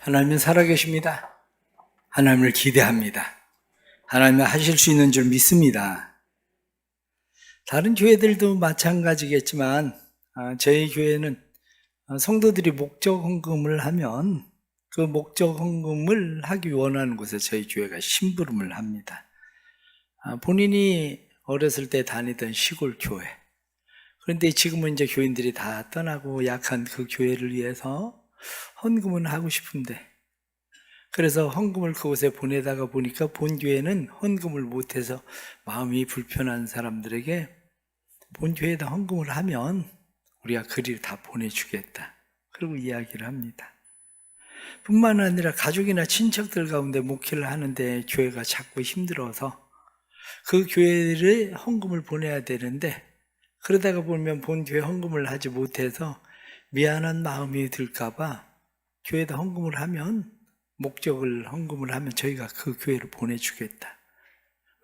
하나님은 살아계십니다. 하나님을 기대합니다. 하나님은 하실 수 있는 줄 믿습니다. 다른 교회들도 마찬가지겠지만 저희 교회는 성도들이 목적 헌금을 하면 그 목적 헌금을 하기 원하는 곳에 저희 교회가 심부름을 합니다. 본인이 어렸을 때 다니던 시골 교회, 그런데 지금은 이제 교인들이 다 떠나고 약한 그 교회를 위해서 헌금은 하고 싶은데, 그래서 헌금을 그곳에 보내다가 보니까 본교회는 헌금을 못해서 마음이 불편한 사람들에게 본교회에다 헌금을 하면 우리가 그리를 다 보내주겠다, 그리고 이야기를 합니다. 뿐만 아니라 가족이나 친척들 가운데 목회를 하는데 교회가 자꾸 힘들어서 그 교회를 헌금을 보내야 되는데, 그러다가 보면 본교회 헌금을 하지 못해서 미안한 마음이 들까봐 교회에다 헌금을 하면, 목적을 헌금을 하면 저희가 그 교회를 보내주겠다.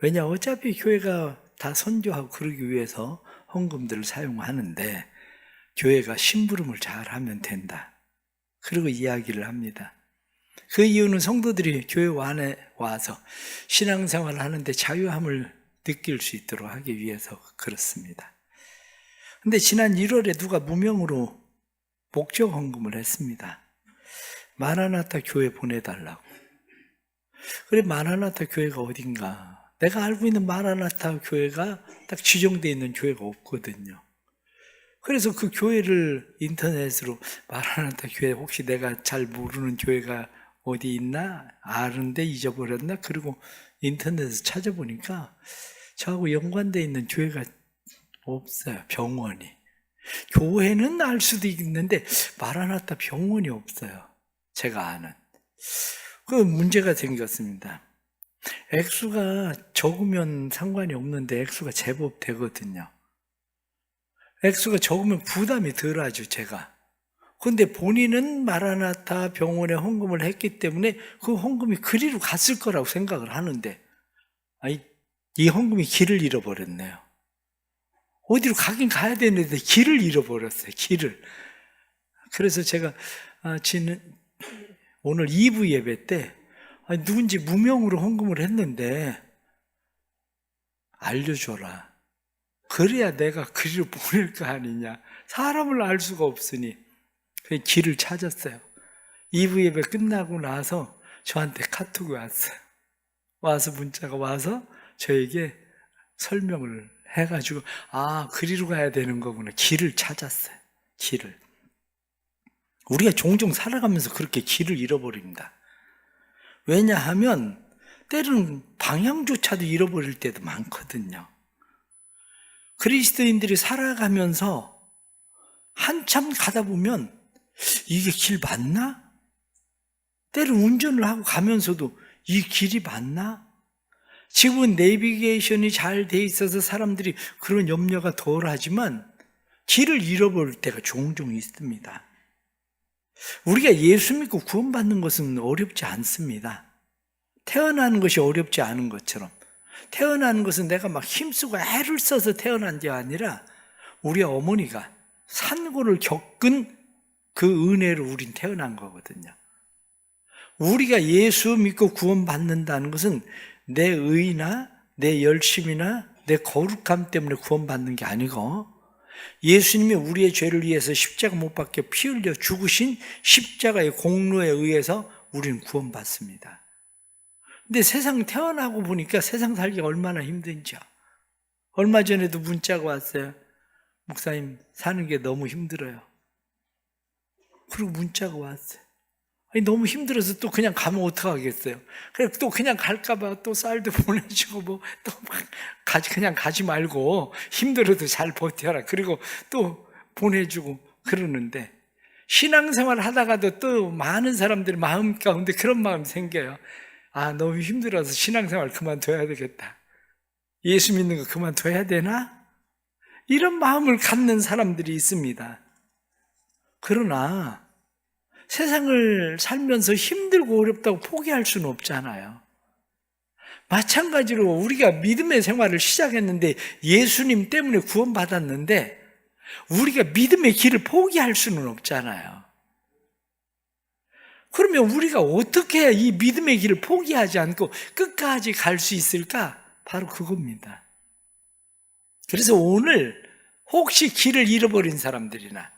왜냐, 어차피 교회가 다 선교하고 그러기 위해서 헌금들을 사용하는데 교회가 심부름을 잘하면 된다, 그리고 이야기를 합니다. 그 이유는 성도들이 교회 안에 와서 신앙생활을 하는데 자유함을 느낄 수 있도록 하기 위해서 그렇습니다. 근데 지난 1월에 누가 무명으로 목적 헌금을 했습니다. 마라나타 교회 보내달라고. 그래, 마라나타 교회가 어딘가? 내가 알고 있는 마라나타 교회가 딱 지정되어 있는 교회가 없거든요. 그래서 그 교회를 인터넷으로, 마라나타 교회 혹시 내가 잘 모르는 교회가 어디 있나? 아는데 잊어버렸나? 그리고 인터넷에서 찾아보니까 저하고 연관되어 있는 교회가 없어요. 병원이. 교회는 알 수도 있는데 마라나타 병원이 없어요. 제가 아는. 그 문제가 생겼습니다. 액수가 적으면 상관이 없는데 액수가 제법 되거든요. 액수가 적으면 부담이 덜하죠, 제가. 근데 본인은 마라나타 병원에 헌금을 했기 때문에 그 헌금이 그리로 갔을 거라고 생각을 하는데, 이 헌금이 길을 잃어버렸네요. 어디로 가긴 가야 되는데 길을 잃어버렸어요, 길을. 그래서 제가 오늘 2부 예배 때 누군지 무명으로 헌금을 했는데 알려줘라. 그래야 내가 그리로 보낼 거 아니냐. 사람을 알 수가 없으니 그 길을 찾았어요. 2부 예배 끝나고 나서 저한테 카톡이 왔어요. 와서 문자가 와서 저에게 설명을 해가지고, 그리로 가야 되는 거구나. 길을 찾았어요. 길을. 우리가 종종 살아가면서 그렇게 길을 잃어버립니다. 왜냐하면 때로는 방향조차도 잃어버릴 때도 많거든요. 그리스도인들이 살아가면서 한참 가다 보면 이게 길 맞나? 때로는 운전을 하고 가면서도 이 길이 맞나? 지금은 내비게이션이 잘 돼 있어서 사람들이 그런 염려가 덜하지만 길을 잃어버릴 때가 종종 있습니다. 우리가 예수 믿고 구원받는 것은 어렵지 않습니다. 태어나는 것이 어렵지 않은 것처럼, 태어나는 것은 내가 막 힘쓰고 애를 써서 태어난 게 아니라 우리 어머니가 산고를 겪은 그 은혜로 우린 태어난 거거든요. 우리가 예수 믿고 구원받는다는 것은 내 의나 내 열심이나 내 거룩함 때문에 구원받는 게 아니고, 예수님이 우리의 죄를 위해서 십자가 못 박혀 피 흘려 죽으신 십자가의 공로에 의해서 우리는 구원받습니다. 근데 세상 태어나고 보니까 세상 살기가 얼마나 힘든지요. 얼마 전에도 문자가 왔어요. 목사님, 사는 게 너무 힘들어요. 그리고 문자가 왔어요. 너무 힘들어서 또 그냥 가면 어떡하겠어요. 그래, 또 그냥 갈까봐 또 쌀도 보내주고 또 그냥 가지 말고 힘들어도 잘 버텨라. 그리고 또 보내주고 그러는데, 신앙생활 하다가도 또 많은 사람들이 마음 가운데 그런 마음이 생겨요. 너무 힘들어서 신앙생활 그만둬야 되겠다. 예수 믿는 거 그만둬야 되나? 이런 마음을 갖는 사람들이 있습니다. 그러나 세상을 살면서 힘들고 어렵다고 포기할 수는 없잖아요. 마찬가지로 우리가 믿음의 생활을 시작했는데, 예수님 때문에 구원받았는데 우리가 믿음의 길을 포기할 수는 없잖아요. 그러면 우리가 어떻게 해야 이 믿음의 길을 포기하지 않고 끝까지 갈 수 있을까? 바로 그겁니다. 그래서 오늘 혹시 길을 잃어버린 사람들이나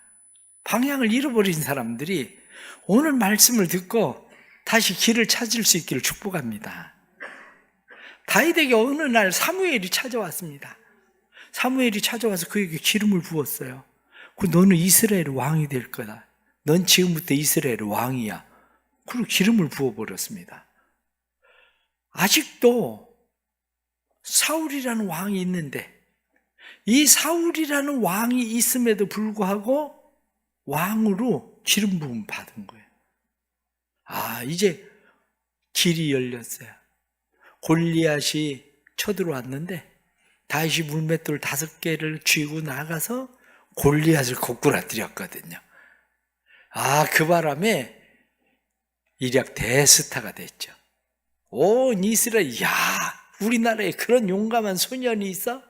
방향을 잃어버린 사람들이 오늘 말씀을 듣고 다시 길을 찾을 수 있기를 축복합니다. 다윗에게 어느 날 사무엘이 찾아왔습니다. 사무엘이 찾아와서 그에게 기름을 부었어요. 너는 이스라엘의 왕이 될 거다. 넌 지금부터 이스라엘의 왕이야. 그리고 기름을 부어버렸습니다. 아직도 사울이라는 왕이 있는데 이 사울이라는 왕이 있음에도 불구하고 왕으로 기름 부음 받은 거예요. 이제 길이 열렸어요. 골리앗이 쳐들어왔는데 다윗이 물맷돌 5개를 쥐고 나가서 골리앗을 고꾸라뜨렸거든요. 그 바람에 일약 대스타가 됐죠. 온 이스라엘, 우리나라에 그런 용감한 소년이 있어?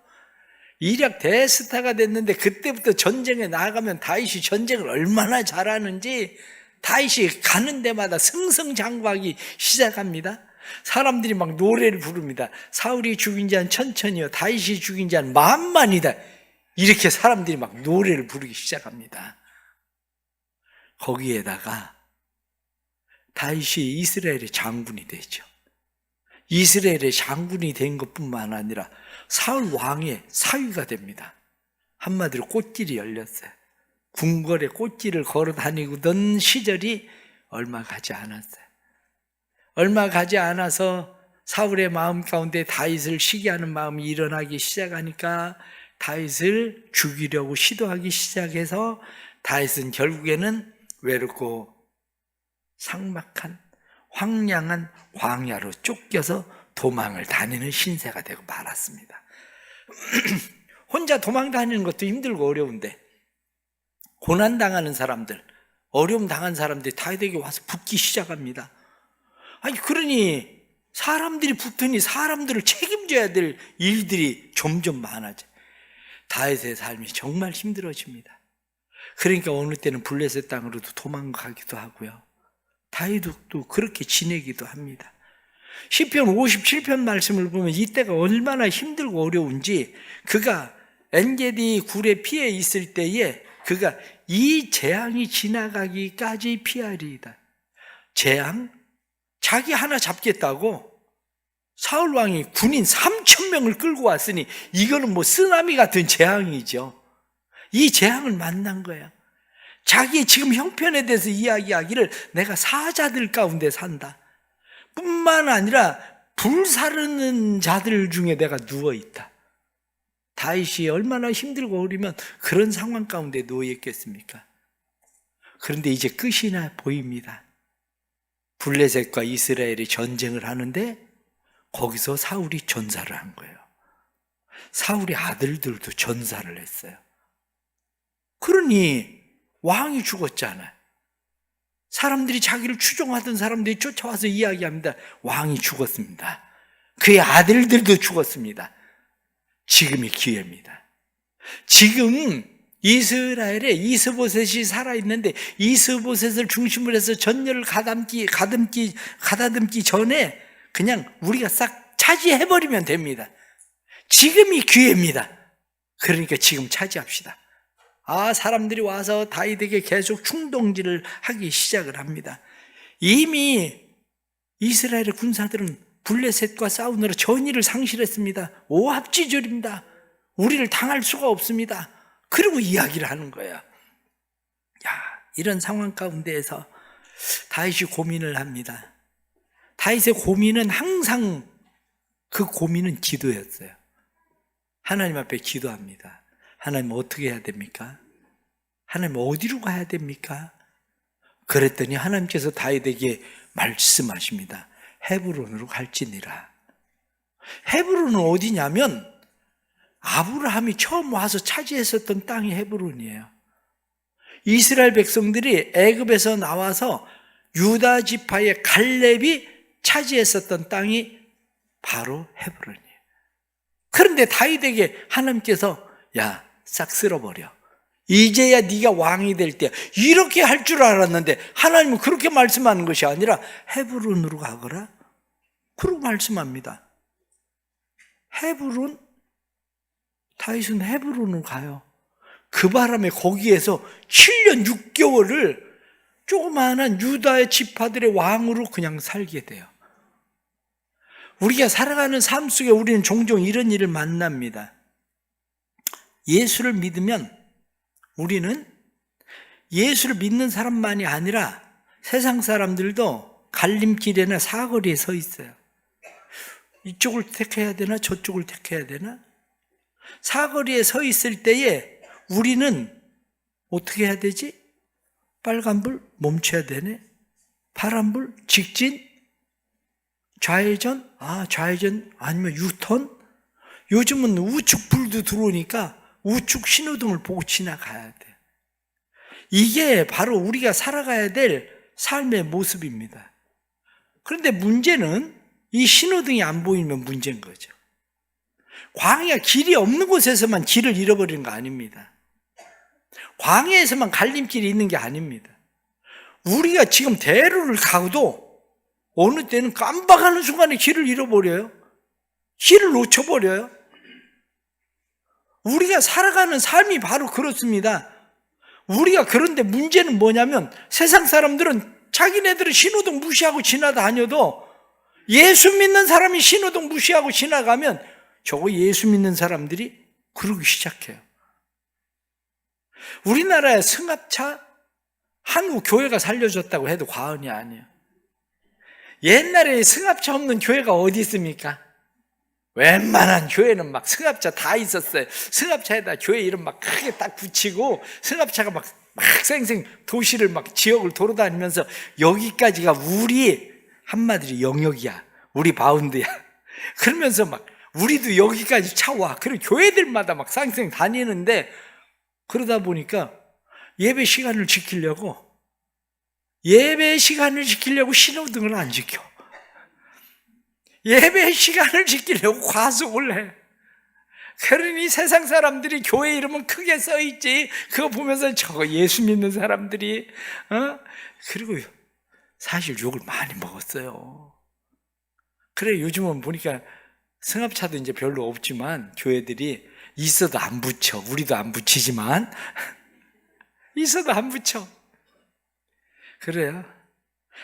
일약 대스타가 됐는데 그때부터 전쟁에 나가면 다윗이 전쟁을 얼마나 잘하는지 다윗이 가는 데마다 승승장구하기 시작합니다. 사람들이 막 노래를 부릅니다. 사울이 죽인 자는 천천히요, 다윗이 죽인 자는 만만이다. 이렇게 사람들이 막 노래를 부르기 시작합니다. 거기에다가 다윗이 이스라엘의 장군이 되죠. 이스라엘의 장군이 된 것뿐만 아니라 사울 왕의 사위가 됩니다. 한마디로 꽃길이 열렸어요. 궁궐에 꽃길을 걸어 다니던 시절이 얼마 가지 않았어요. 얼마 가지 않아서 사울의 마음 가운데 다윗을 시기하는 마음이 일어나기 시작하니까 다윗을 죽이려고 시도하기 시작해서 다윗은 결국에는 외롭고 삭막한 황량한 광야로 쫓겨서 도망을 다니는 신세가 되고 말았습니다. 혼자 도망 다니는 것도 힘들고 어려운데 고난당하는 사람들, 어려움 당한 사람들이 다윗에게 와서 붙기 시작합니다. 그러니 사람들이 붙으니 사람들을 책임져야 될 일들이 점점 많아져. 다윗의 삶이 정말 힘들어집니다. 그러니까 어느 때는 블레셋 땅으로도 도망가기도 하고요. 다윗도 그렇게 지내기도 합니다. 시편 57편 말씀을 보면 이때가 얼마나 힘들고 어려운지, 그가 엔게디 굴의 피해 있을 때에 그가 이 재앙이 지나가기까지 피하리이다. 재앙? 자기 하나 잡겠다고 사울 왕이 군인 3,000명을 끌고 왔으니 이거는 쓰나미 같은 재앙이죠. 이 재앙을 만난 거야. 자기의 지금 형편에 대해서 이야기하기를 내가 사자들 가운데 산다. 뿐만 아니라 불사르는 자들 중에 내가 누워있다. 다윗이 얼마나 힘들고 어리면 그런 상황 가운데 누워있겠습니까? 그런데 이제 끝이 나 보입니다. 블레셋과 이스라엘이 전쟁을 하는데 거기서 사울이 전사를 한 거예요. 사울의 아들들도 전사를 했어요. 그러니 왕이 죽었잖아요. 사람들이 자기를 추종하던 사람들이 쫓아와서 이야기합니다. 왕이 죽었습니다. 그의 아들들도 죽었습니다. 지금이 기회입니다. 지금 이스라엘에 이스보셋이 살아있는데 이스보셋을 중심으로 해서 전열을 가다듬기 전에 그냥 우리가 싹 차지해버리면 됩니다. 지금이 기회입니다. 그러니까 지금 차지합시다. 사람들이 와서 다윗에게 계속 충동질을 하기 시작을 합니다. 이미 이스라엘의 군사들은 블레셋과 싸우느라 전의를 상실했습니다. 오합지졸입니다. 우리를 당할 수가 없습니다. 그리고 이야기를 하는 거야. 이런 상황 가운데에서 다윗이 고민을 합니다. 다윗의 고민은 항상 그 고민은 기도였어요. 하나님 앞에 기도합니다. 하나님 어떻게 해야 됩니까? 하나님 어디로 가야 됩니까? 그랬더니 하나님께서 다윗에게 말씀하십니다. 헤브론으로 갈지니라. 헤브론은 어디냐면 아브라함이 처음 와서 차지했었던 땅이 헤브론이에요. 이스라엘 백성들이 애굽에서 나와서 유다 지파의 갈렙이 차지했었던 땅이 바로 헤브론이에요. 그런데 다윗에게 하나님께서 싹 쓸어버려. 이제야 네가 왕이 될 때야. 이렇게 할 줄 알았는데 하나님은 그렇게 말씀하는 것이 아니라 헤브론으로 가거라. 그러고 말씀합니다. 헤브론, 다윗은 헤브론으로 가요. 그 바람에 거기에서 7년 6개월을 조그마한 유다의 지파들의 왕으로 그냥 살게 돼요. 우리가 살아가는 삶 속에 우리는 종종 이런 일을 만납니다. 예수를 믿으면 우리는 예수를 믿는 사람만이 아니라 세상 사람들도 갈림길에나 사거리에 서 있어요. 이쪽을 택해야 되나 저쪽을 택해야 되나? 사거리에 서 있을 때에 우리는 어떻게 해야 되지? 빨간불 멈춰야 되네. 파란불 직진, 좌회전, 좌회전 아니면 유턴. 요즘은 우측 불도 들어오니까 우측 신호등을 보고 지나가야 돼. 이게 바로 우리가 살아가야 될 삶의 모습입니다. 그런데 문제는 이 신호등이 안 보이면 문제인 거죠. 광야 길이 없는 곳에서만 길을 잃어버리는 거 아닙니다. 광야에서만 갈림길이 있는 게 아닙니다. 우리가 지금 대로를 가도 어느 때는 깜빡하는 순간에 길을 잃어버려요. 길을 놓쳐버려요. 우리가 살아가는 삶이 바로 그렇습니다. 우리가 그런데 문제는 뭐냐면 세상 사람들은 자기네들은 신호등 무시하고 지나다녀도 예수 믿는 사람이 신호등 무시하고 지나가면 저거 예수 믿는 사람들이 그러기 시작해요. 우리나라의 승합차 한국 교회가 살려줬다고 해도 과언이 아니에요. 옛날에 승합차 없는 교회가 어디 있습니까? 웬만한 교회는 막 승합차 다 있었어요. 승합차에다 교회 이름 막 크게 딱 붙이고 승합차가 막 생생 도시를 막 지역을 돌아다니면서 여기까지가 우리 한마디로 영역이야. 우리 바운드야. 그러면서 막 우리도 여기까지 차 와. 그리고 교회들마다 막 쌩쌩 다니는데 그러다 보니까 예배 시간을 지키려고 신호등을 안 지켜. 예배 시간을 지키려고 과속을 해. 그러니 세상 사람들이 교회 이름은 크게 써있지. 그거 보면서 저거 예수 믿는 사람들이 그리고 사실 욕을 많이 먹었어요. 그래 요즘은 보니까 승합차도 이제 별로 없지만 교회들이 있어도 안 붙여. 우리도 안 붙이지만 있어도 안 붙여. 그래요.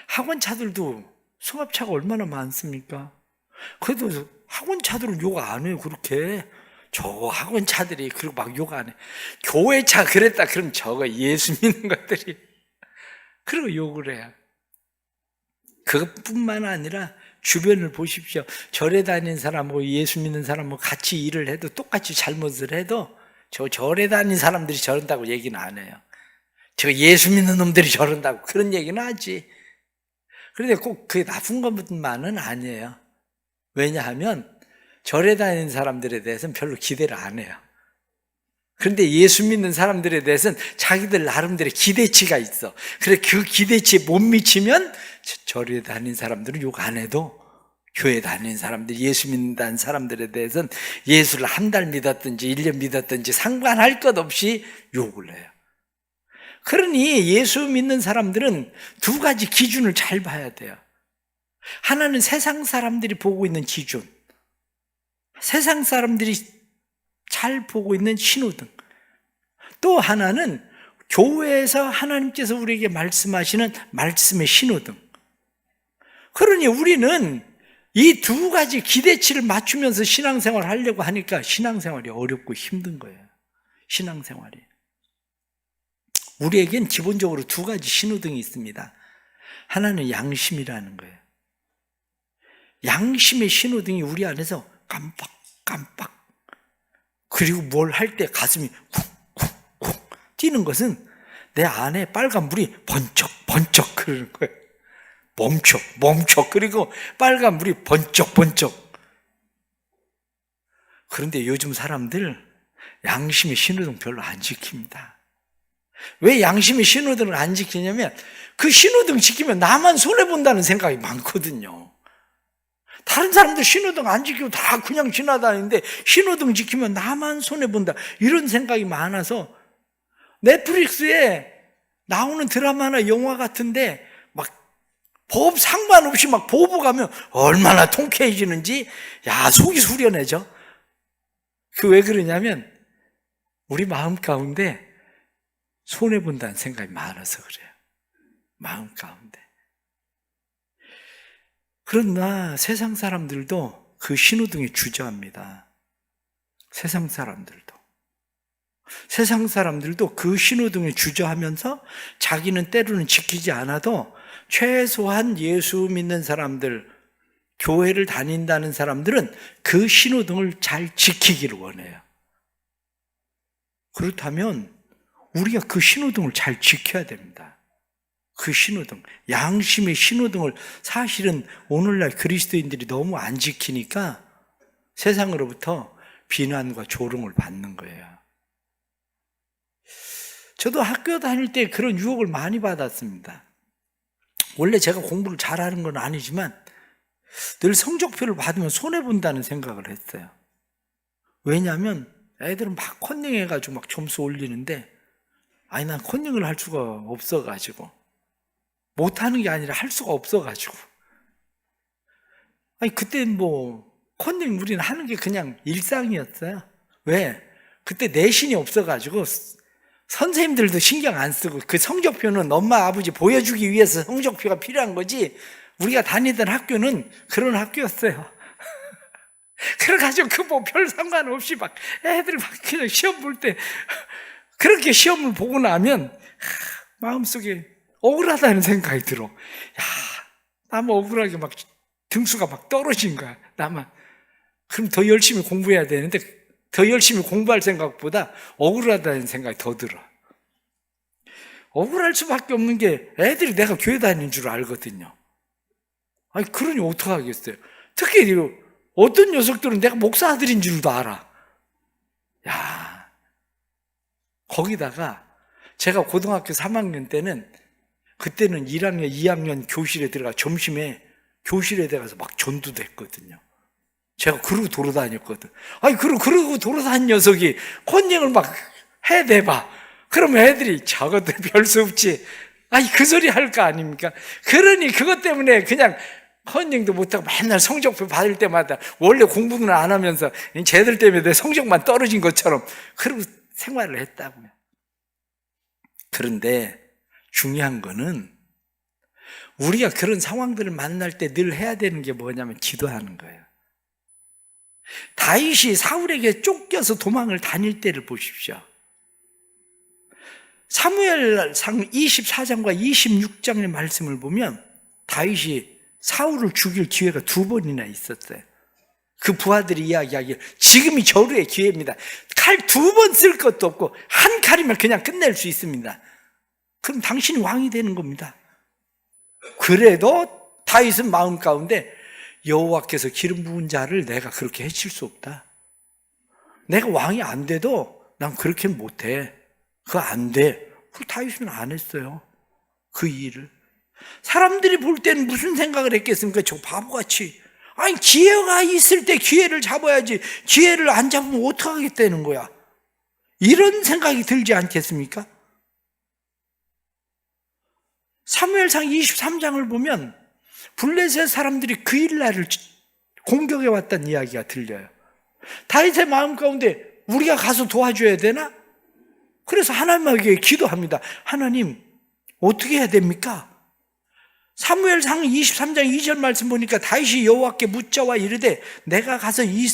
학원차들도 승합차가 얼마나 많습니까? 그래도 학원차들은 욕 안 해요. 그렇게 저거 학원차들이 그리고 막 욕 안 해. 교회차 그랬다 그럼 저거 예수 믿는 것들이 그리고 욕을 해요. 그것뿐만 아니라 주변을 보십시오. 절에 다니는 사람하고 예수 믿는 사람하고 같이 일을 해도 똑같이 잘못을 해도 저 절에 다니는 사람들이 저런다고 얘기는 안 해요. 저 예수 믿는 놈들이 저런다고 그런 얘기는 하지. 그런데 꼭 그게 나쁜 것만은 아니에요. 왜냐하면 절에 다니는 사람들에 대해서는 별로 기대를 안 해요. 그런데 예수 믿는 사람들에 대해서는 자기들 나름대로 기대치가 있어. 그래 그 기대치에 못 미치면 절에 다니는 사람들은 욕 안 해도 교회 다니는 사람들, 예수 믿는다는 사람들에 대해서는 예수를 한 달 믿었든지 1년 믿었든지 상관할 것 없이 욕을 해요. 그러니 예수 믿는 사람들은 두 가지 기준을 잘 봐야 돼요. 하나는 세상 사람들이 보고 있는 기준, 세상 사람들이 잘 보고 있는 신호등. 또 하나는 교회에서 하나님께서 우리에게 말씀하시는 말씀의 신호등. 그러니 우리는 이 두 가지 기대치를 맞추면서 신앙생활을 하려고 하니까 신앙생활이 어렵고 힘든 거예요. 신앙생활이. 우리에겐 기본적으로 두 가지 신호등이 있습니다. 하나는 양심이라는 거예요. 양심의 신호등이 우리 안에서 깜빡깜빡 그리고 뭘 할 때 가슴이 쿵쿵쿵 뛰는 것은 내 안에 빨간불이 번쩍번쩍 그러는 거예요. 멈춰 그리고 빨간불이 번쩍번쩍. 그런데 요즘 사람들 양심의 신호등 별로 안 지킵니다. 왜 양심의 신호등을 안 지키냐면 그 신호등 지키면 나만 손해본다는 생각이 많거든요. 다른 사람들 신호등 안 지키고 다 그냥 지나다니는데 신호등 지키면 나만 손해본다 이런 생각이 많아서 넷플릭스에 나오는 드라마나 영화 같은데 막 법 상관없이 막 보고 가면 얼마나 통쾌해지는지 속이 후련해져. 그 왜 그러냐면 우리 마음 가운데 손해본다는 생각이 많아서 그래요. 마음 가운데. 그러나 세상 사람들도 그 신호등에 주저합니다. 세상 사람들도 그 신호등에 주저하면서 자기는 때로는 지키지 않아도 최소한 예수 믿는 사람들, 교회를 다닌다는 사람들은 그 신호등을 잘 지키기를 원해요. 그렇다면 우리가 그 신호등을 잘 지켜야 됩니다. 그 신호등, 양심의 신호등을 사실은 오늘날 그리스도인들이 너무 안 지키니까 세상으로부터 비난과 조롱을 받는 거예요. 저도 학교 다닐 때 그런 유혹을 많이 받았습니다. 원래 제가 공부를 잘하는 건 아니지만 늘 성적표를 받으면 손해본다는 생각을 했어요. 왜냐하면 애들은 막 컨닝해가지고 막 점수 올리는데 난 컨닝을 할 수가 없어가지고 못하는 게 아니라 할 수가 없어가지고 그때 컨닝 우리는 하는 게 그냥 일상이었어요. 왜? 그때 내신이 없어가지고 선생님들도 신경 안 쓰고 그 성적표는 엄마 아버지 보여주기 위해서 성적표가 필요한 거지 우리가 다니던 학교는 그런 학교였어요. 그래가지고 별 상관없이 막 애들 막 그냥 시험 볼 때 그렇게 시험을 보고 나면 마음속에 억울하다는 생각이 들어. 나만 억울하게 막 등수가 막 떨어진 거야. 나만. 그럼 더 열심히 공부해야 되는데 더 열심히 공부할 생각보다 억울하다는 생각이 더 들어. 억울할 수밖에 없는 게 애들이 내가 교회 다니는 줄 알거든요. 그러니 어떡하겠어요. 특히 어떤 녀석들은 내가 목사 아들인 줄도 알아. 거기다가 제가 고등학교 3학년 때는 그때는 1학년, 2학년 교실에 들어가 점심에 교실에 들어가서 막 전도도 했거든요. 제가 그러고 돌아다녔거든. 그러고 돌아다닌 녀석이 컨닝을 막 해내봐. 그러면 애들이 저것들 별 수 없지. 그 소리 할 거 아닙니까? 그러니 그것 때문에 그냥 컨닝도 못하고 맨날 성적표 받을 때마다 원래 공부는 안 하면서 쟤들 때문에 내 성적만 떨어진 것처럼 그러고 생활을 했다고요. 그런데 중요한 거는 우리가 그런 상황들을 만날 때 늘 해야 되는 게 뭐냐면 기도하는 거예요. 다윗이 사울에게 쫓겨서 도망을 다닐 때를 보십시오. 사무엘상 24장과 26장의 말씀을 보면 다윗이 사울을 죽일 기회가 2번이나 있었어요. 그 부하들이 이야기하기를 지금이 절호의 기회입니다. 칼 2번 쓸 것도 없고 한 칼이면 그냥 끝낼 수 있습니다. 그럼 당신이 왕이 되는 겁니다. 그래도 다윗은 마음 가운데 여호와께서 기름 부은 자를 내가 그렇게 해칠 수 없다. 내가 왕이 안 돼도 난 그렇게는 못해. 그거 안 돼. 그 다윗은 안 했어요. 그 일을. 사람들이 볼 때는 무슨 생각을 했겠습니까? 저 바보같이. 기회가 있을 때 기회를 잡아야지. 기회를 안 잡으면 어떡하겠다는 거야. 이런 생각이 들지 않겠습니까? 사무엘상 23장을 보면 블레셋 사람들이 그 일날을 공격해 왔다는 이야기가 들려요. 다윗의 마음 가운데 우리가 가서 도와줘야 되나? 그래서 하나님에게 기도합니다. 하나님, 어떻게 해야 됩니까? 사무엘상 23장 2절 말씀 보니까 다윗이 여호와께 묻자와 이르되 내가 가서 이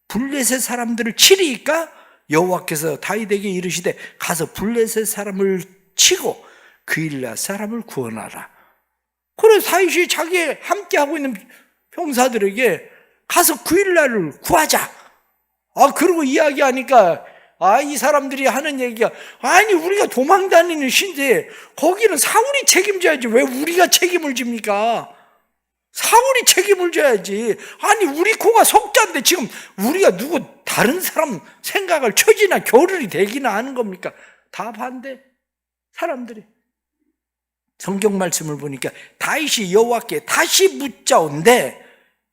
블레셋 사람들을 치리이까? 여호와께서 다윗에게 이르시되 가서 블레셋 사람을 치고 그일라 사람을 구원하라. 그래서 다윗이 자기 함께하고 있는 병사들에게 가서 그일라를 구하자. 그러고 이야기하니까 이 사람들이 하는 얘기가 우리가 도망다니는 신데 거기는 사울이 책임져야지 왜 우리가 책임을 집니까? 사울이 책임을 져야지. 우리 코가 석자인데 지금 우리가 누구 다른 사람 생각을 처지나 겨를이 되기나 하는 겁니까? 다 반대. 사람들이 성경 말씀을 보니까 다윗이 여호와께 다시 묻자온데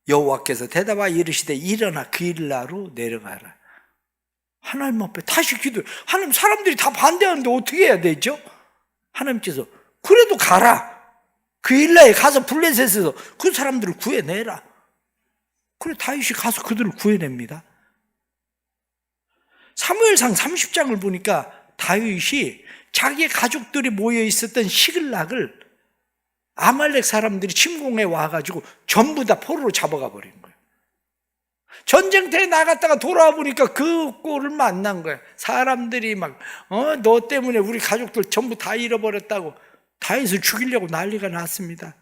여호와께서 대답하여 이르시되 일어나 그일라로 내려가라. 하나님 앞에 다시 기도해. 하나님, 사람들이 다 반대하는데 어떻게 해야 되죠? 하나님께서 그래도 가라. 그 일라에 가서 블레셋에서 그 사람들을 구해내라. 그래 다윗이 가서 그들을 구해냅니다. 사무엘상 30장을 보니까 다윗이 자기의 가족들이 모여 있었던 시글락을 아말렉 사람들이 침공해 와가지고 전부 다 포로로 잡아가 버린 거예요. 전쟁터에 나갔다가 돌아와 보니까 그 꼴을 만난 거예요. 사람들이 막 너 때문에 우리 가족들 전부 다 잃어버렸다고 다윗을 죽이려고 난리가 났습니다.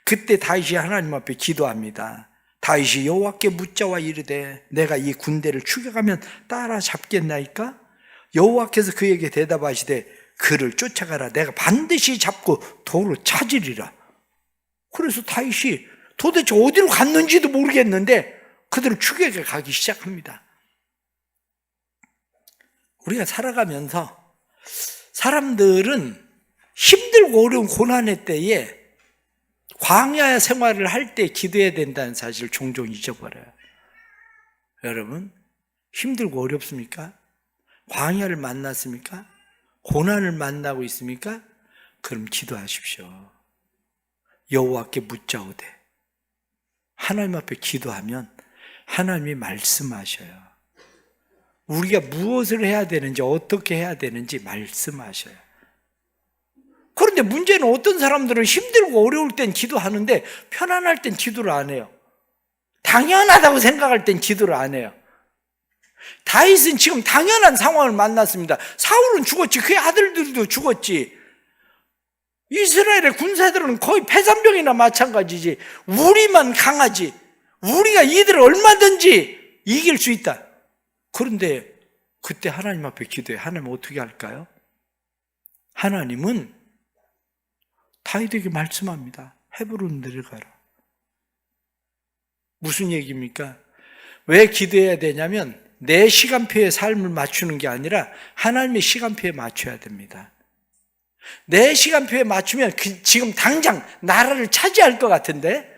그때 다윗이 하나님 앞에 기도합니다. 다윗이 여호와께 묻자와 이르되 내가 이 군대를 추격하면 따라잡겠나이까? 여호와께서 그에게 대답하시되 그를 쫓아가라. 내가 반드시 잡고 도로 찾으리라. 그래서 다윗이 도대체 어디로 갔는지도 모르겠는데 그들을 추격해 가기 시작합니다. 우리가 살아가면서 사람들은 힘들고 어려운 고난의 때에 광야 생활을 할 때 기도해야 된다는 사실을 종종 잊어버려요. 여러분, 힘들고 어렵습니까? 광야를 만났습니까? 고난을 만나고 있습니까? 그럼 기도하십시오. 여호와께 묻자오되 하나님 앞에 기도하면 하나님이 말씀하셔요. 우리가 무엇을 해야 되는지 어떻게 해야 되는지 말씀하셔요. 그런데 문제는 어떤 사람들은 힘들고 어려울 땐 기도하는데 편안할 땐 기도를 안 해요. 당연하다고 생각할 땐 기도를 안 해요. 다윗은 지금 당연한 상황을 만났습니다. 사울은 죽었지, 그의 아들들도 죽었지. 이스라엘의 군사들은 거의 패산병이나 마찬가지지. 우리만 강하지. 우리가 이들을 얼마든지 이길 수 있다. 그런데 그때 하나님 앞에 기도해. 하나님 어떻게 할까요? 하나님은 다윗에게 말씀합니다. 헤브론 내려가라. 무슨 얘기입니까? 왜 기도해야 되냐면 내 시간표에 삶을 맞추는 게 아니라 하나님의 시간표에 맞춰야 됩니다. 내 시간표에 맞추면 지금 당장 나라를 차지할 것 같은데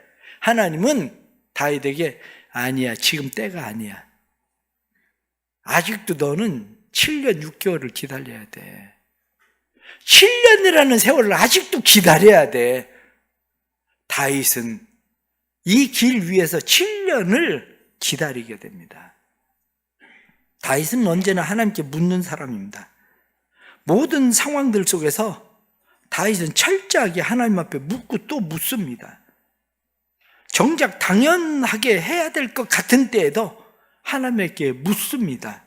하나님은 다윗에게 아니야, 지금 때가 아니야. 아직도 너는 7년 6개월을 기다려야 돼. 7년이라는 세월을 아직도 기다려야 돼. 다윗은 이 길 위에서 7년을 기다리게 됩니다. 다윗은 언제나 하나님께 묻는 사람입니다. 모든 상황들 속에서 다윗은 철저하게 하나님 앞에 묻고 또 묻습니다. 정작 당연하게 해야 될 것 같은 때에도 하나님께 묻습니다.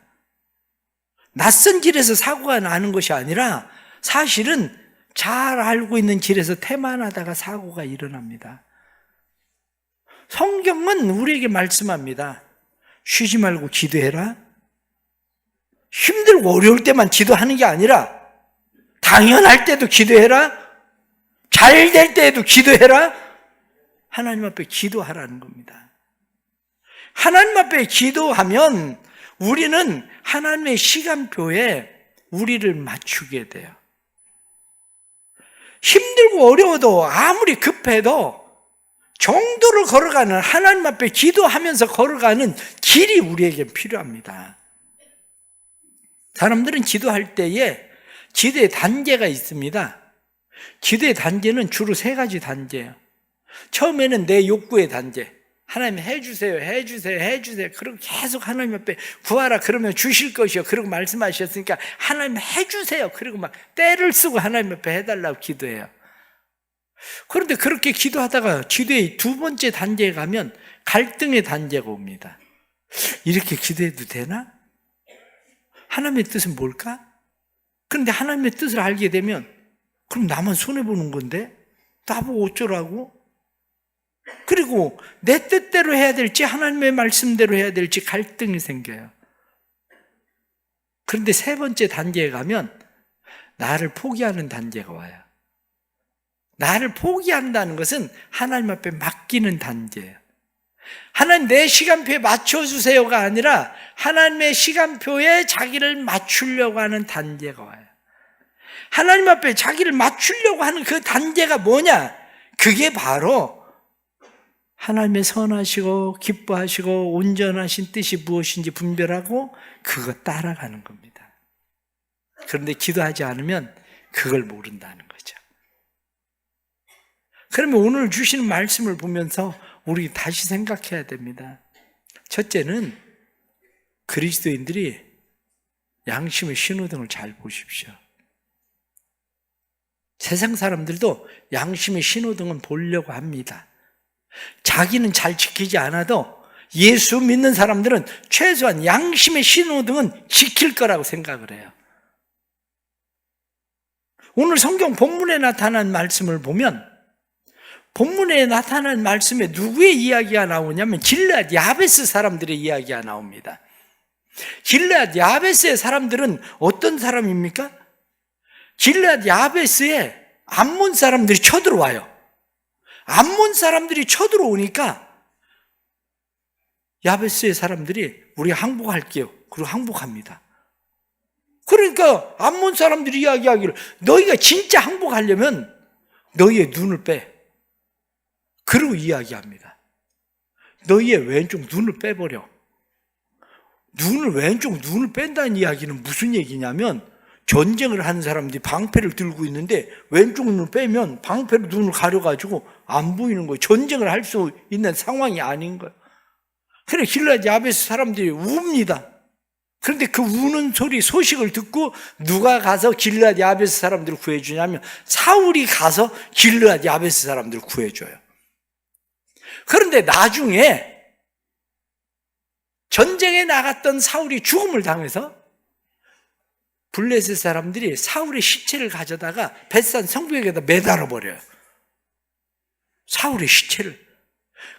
낯선 길에서 사고가 나는 것이 아니라 사실은 잘 알고 있는 길에서 태만하다가 사고가 일어납니다. 성경은 우리에게 말씀합니다. 쉬지 말고 기도해라. 힘들고 어려울 때만 기도하는 게 아니라 당연할 때도 기도해라. 잘 될 때에도 기도해라. 하나님 앞에 기도하라는 겁니다. 하나님 앞에 기도하면 우리는 하나님의 시간표에 우리를 맞추게 돼요. 힘들고 어려워도 아무리 급해도 정도를 걸어가는, 하나님 앞에 기도하면서 걸어가는 길이 우리에게 필요합니다. 사람들은 기도할 때에 기도의 단계가 있습니다. 기도의 단계는 주로 3가지 단계예요. 처음에는 내 욕구의 단계. 하나님 해주세요, 해주세요, 해주세요. 그리고 계속 하나님 앞에 구하라 그러면 주실 것이요. 그리고 말씀하셨으니까 하나님 해주세요. 그리고 막 때를 쓰고 하나님 앞에 해달라고 기도해요. 그런데 그렇게 기도하다가 기도의 2번째 단계에 가면 갈등의 단계가 옵니다. 이렇게 기도해도 되나? 하나님의 뜻은 뭘까? 그런데 하나님의 뜻을 알게 되면 그럼 나만 손해보는 건데? 나보고 어쩌라고? 그리고 내 뜻대로 해야 될지 하나님의 말씀대로 해야 될지 갈등이 생겨요. 그런데 3번째 단계에 가면 나를 포기하는 단계가 와요. 나를 포기한다는 것은 하나님 앞에 맡기는 단계예요. 하나님 내 시간표에 맞춰주세요가 아니라 하나님의 시간표에 자기를 맞추려고 하는 단계가 와요. 하나님 앞에 자기를 맞추려고 하는 그 단계가 뭐냐? 그게 바로 하나님의 선하시고 기뻐하시고 온전하신 뜻이 무엇인지 분별하고 그거 따라가는 겁니다. 그런데 기도하지 않으면 그걸 모른다는 거죠. 그러면 오늘 주시는 말씀을 보면서 우리 다시 생각해야 됩니다. 첫째는 그리스도인들이 양심의 신호등을 잘 보십시오. 세상 사람들도 양심의 신호등은 보려고 합니다. 자기는 잘 지키지 않아도 예수 믿는 사람들은 최소한 양심의 신호등은 지킬 거라고 생각을 해요. 오늘 성경 본문에 나타난 말씀을 보면 본문에 나타난 말씀에 누구의 이야기가 나오냐면 길르앗 야베스 사람들의 이야기가 나옵니다. 길르앗 야베스의 사람들은 어떤 사람입니까? 길르앗 야베스에 암몬 사람들이 쳐들어와요. 암몬 사람들이 쳐들어오니까 야베스의 사람들이 우리 항복할게요. 그리고 항복합니다. 그러니까 암몬 사람들이 이야기하기를 너희가 진짜 항복하려면 너희의 눈을 빼. 그러고 이야기합니다. 너희의 왼쪽 눈을 빼버려. 왼쪽 눈을 뺀다는 이야기는 무슨 얘기냐면 전쟁을 하는 사람들이 방패를 들고 있는데 왼쪽 눈을 빼면 방패로 눈을 가려가지고 안 보이는 거예요. 전쟁을 할 수 있는 상황이 아닌 거예요. 그래 길르앗 야베스 사람들이 웁니다. 그런데 그 우는 소리 소식을 듣고 누가 가서 길르앗 야베스 사람들을 구해주냐면 사울이 가서 길르앗 야베스 사람들을 구해줘요. 그런데 나중에 전쟁에 나갔던 사울이 죽음을 당해서 블레셋 사람들이 사울의 시체를 가져다가 벳산 성벽에다 매달아 버려요. 사울의 시체를.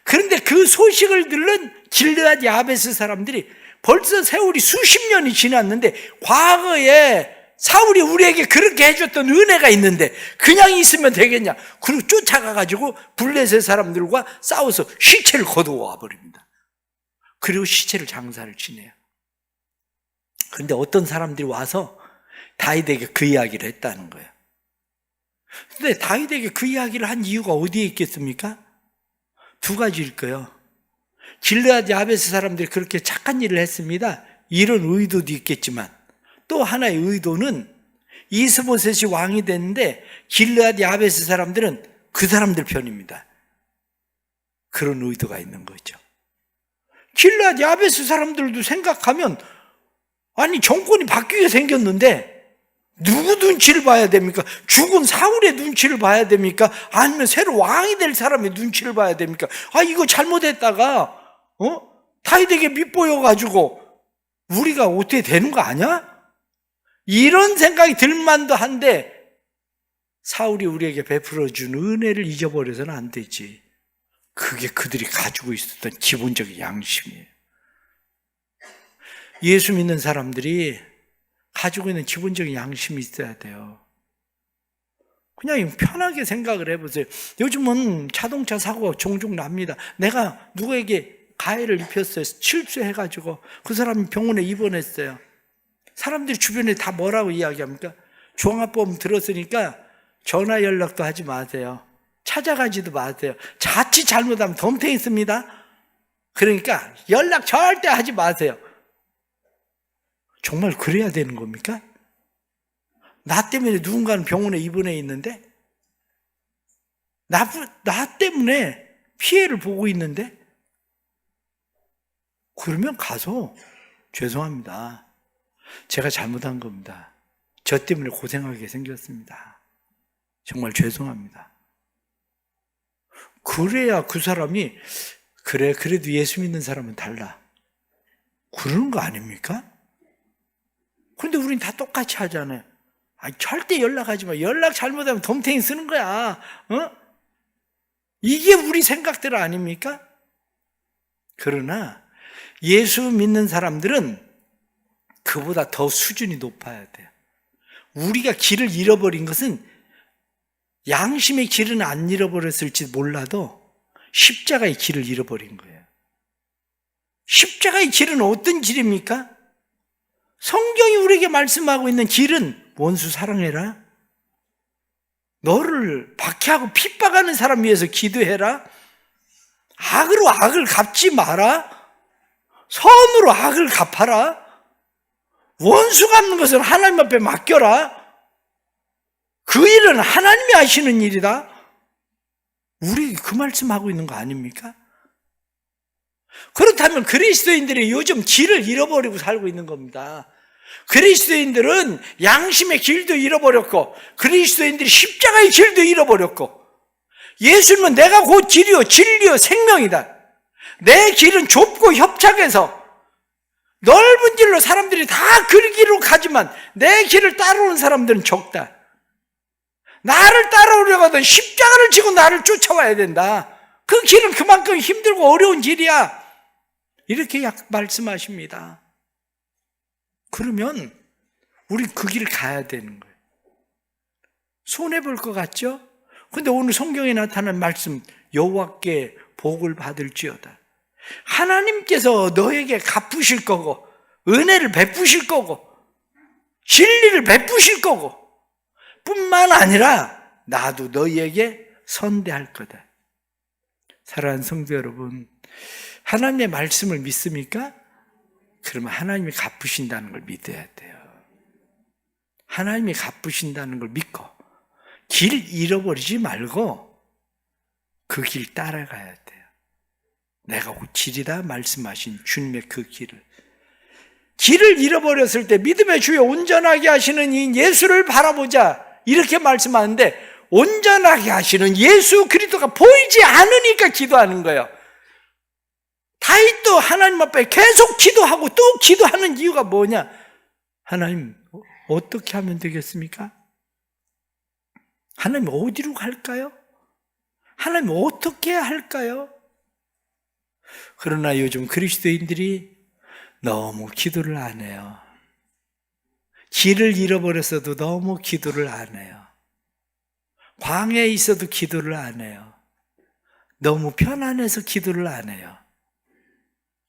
그런데 그 소식을 들은 길르앗 야베스 사람들이 벌써 세월이 수십 년이 지났는데 과거에 사울이 우리에게 그렇게 해줬던 은혜가 있는데 그냥 있으면 되겠냐. 그리고 쫓아가가지고 블레셋 사람들과 싸워서 시체를 거두어 와버립니다. 그리고 시체를 장사를 지내요. 그런데 어떤 사람들이 와서 다윗에게 그 이야기를 했다는 거예요. 근데 다윗에게 그 이야기를 한 이유가 어디에 있겠습니까? 두 가지일 거예요. 길르앗 야베스 사람들이 그렇게 착한 일을 했습니다. 이런 의도도 있겠지만 또 하나의 의도는 이스보셋이 왕이 됐는데 길르앗 야베스 사람들은 그 사람들 편입니다. 그런 의도가 있는 거죠. 길르앗 야베스 사람들도 생각하면 아니 정권이 바뀌게 생겼는데 누구 눈치를 봐야 됩니까? 죽은 사울의 눈치를 봐야 됩니까? 아니면 새로 왕이 될 사람의 눈치를 봐야 됩니까? 아 이거 잘못했다가 다윗에게 밑보여가지고 우리가 어떻게 되는 거 아니야? 이런 생각이 들만도 한데 사울이 우리에게 베풀어준 은혜를 잊어버려서는 안 되지. 그게 그들이 가지고 있었던 기본적인 양심이에요. 예수 믿는 사람들이 가지고 있는 기본적인 양심이 있어야 돼요. 그냥 편하게 생각을 해보세요. 요즘은 자동차 사고가 종종 납니다. 내가 누구에게 가해를 입혔어요. 실수해가지고 그 사람이 병원에 입원했어요. 사람들이 주변에 다 뭐라고 이야기합니까? 종합보험 들었으니까 전화 연락도 하지 마세요. 찾아가지도 마세요. 자칫 잘못하면 덤탱이 씁니다. 그러니까 연락 절대 하지 마세요. 정말 그래야 되는 겁니까? 나 때문에 누군가는 병원에 입원해 있는데 나 때문에 피해를 보고 있는데 그러면 가서 죄송합니다. 제가 잘못한 겁니다. 저 때문에 고생하게 생겼습니다. 정말 죄송합니다. 그래야 그 사람이 그래 그래도 예수 믿는 사람은 달라. 그러는 거 아닙니까? 그런데 우린 다 똑같이 하잖아요. 아니, 절대 연락하지 마. 연락 잘못하면 덤탱이 쓰는 거야. 이게 우리 생각들 아닙니까? 그러나 예수 믿는 사람들은 그보다 더 수준이 높아야 돼요. 우리가 길을 잃어버린 것은 양심의 길은 안 잃어버렸을지 몰라도 십자가의 길을 잃어버린 거예요. 십자가의 길은 어떤 길입니까? 성경이 우리에게 말씀하고 있는 길은 원수 사랑해라. 너를 박해하고 핍박하는 사람 위해서 기도해라. 악으로 악을 갚지 마라. 선으로 악을 갚아라. 원수 갚는 것은 하나님 앞에 맡겨라. 그 일은 하나님이 하시는 일이다. 우리 그 말씀하고 있는 거 아닙니까? 그렇다면 그리스도인들이 요즘 길을 잃어버리고 살고 있는 겁니다. 그리스도인들은 양심의 길도 잃어버렸고, 그리스도인들이 십자가의 길도 잃어버렸고, 예수님은 내가 곧 길이요 진리요 생명이다. 내 길은 좁고 협착해서 넓은 길로 사람들이 다 그 길로 가지만 내 길을 따라오는 사람들은 적다. 나를 따라오려고 하던 십자가를 지고 나를 쫓아와야 된다. 그 길은 그만큼 힘들고 어려운 길이야. 이렇게 말씀하십니다. 그러면 우리 그 길을 가야 되는 거예요. 손해볼 것 같죠? 근데 오늘 성경에 나타난 말씀, 여호와께 복을 받을지어다. 하나님께서 너에게 갚으실 거고, 은혜를 베푸실 거고, 진리를 베푸실 거고, 뿐만 아니라 나도 너희에게 선대할 거다. 사랑하는 성도 여러분, 하나님의 말씀을 믿습니까? 그러면 하나님이 갚으신다는 걸 믿어야 돼요. 하나님이 갚으신다는 걸 믿고 길 잃어버리지 말고 그 길 따라가야 돼요. 내가 곧 길이다 말씀하신 주님의 그 길을 잃어버렸을 때 믿음의 주에 온전하게 하시는 이 예수를 바라보자 이렇게 말씀하는데, 온전하게 하시는 예수 그리스도가 보이지 않으니까 기도하는 거예요. 다윗도 하나님 앞에 계속 기도하고 또 기도하는 이유가 뭐냐? 하나님 어떻게 하면 되겠습니까? 하나님 어디로 갈까요? 하나님 어떻게 할까요? 그러나 요즘 그리스도인들이 너무 기도를 안 해요. 길을 잃어버렸어도 너무 기도를 안 해요. 광야에 있어도 기도를 안 해요. 너무 편안해서 기도를 안 해요.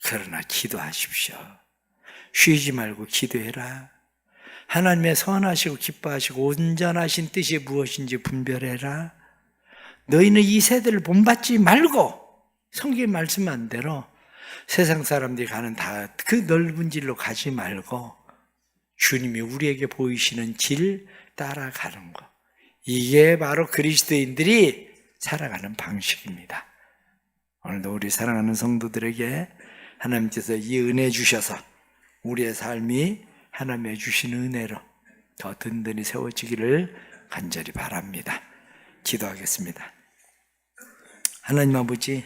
그러나 기도하십시오. 쉬지 말고 기도해라. 하나님의 선하시고 기뻐하시고 온전하신 뜻이 무엇인지 분별해라. 너희는 이 세대를 본받지 말고 성경의 말씀한 대로 세상 사람들이 가는 다 그 넓은 길로 가지 말고 주님이 우리에게 보이시는 길 따라가는 것. 이게 바로 그리스도인들이 살아가는 방식입니다. 오늘도 우리 사랑하는 성도들에게 하나님께서 이 은혜 주셔서 우리의 삶이 하나님의 주신 은혜로 더 든든히 세워지기를 간절히 바랍니다. 기도하겠습니다. 하나님 아버지,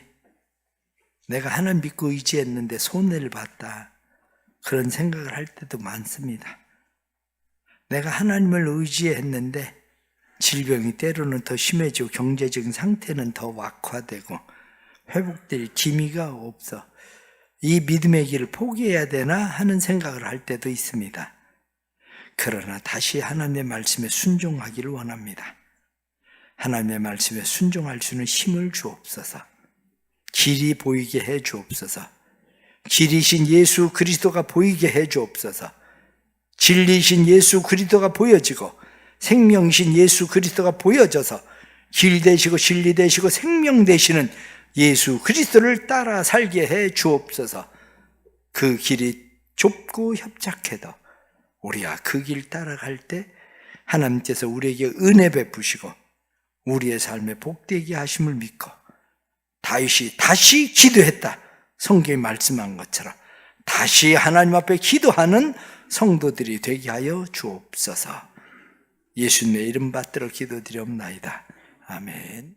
내가 하나님 믿고 의지했는데 손해를 봤다. 그런 생각을 할 때도 많습니다. 내가 하나님을 의지했는데 질병이 때로는 더 심해지고 경제적인 상태는 더 악화되고 회복될 기미가 없어 이 믿음의 길을 포기해야 되나 하는 생각을 할 때도 있습니다. 그러나 다시 하나님의 말씀에 순종하기를 원합니다. 하나님의 말씀에 순종할 수 있는 힘을 주옵소서. 길이 보이게 해 주옵소서. 길이신 예수 그리스도가 보이게 해 주옵소서. 진리신 예수 그리스도가 보여지고 생명이신 예수 그리스도가 보여져서 길 되시고 진리 되시고 생명 되시는 예수 그리스도를 따라 살게 해 주옵소서. 그 길이 좁고 협착해도 우리가 그 길 따라갈 때 하나님께서 우리에게 은혜 베푸시고 우리의 삶에 복되게 하심을 믿고 다윗이 다시 기도했다. 성경에 말씀한 것처럼 다시 하나님 앞에 기도하는 성도들이 되게 하여 주옵소서. 예수님의 이름 받들어 기도드리옵나이다. 아멘.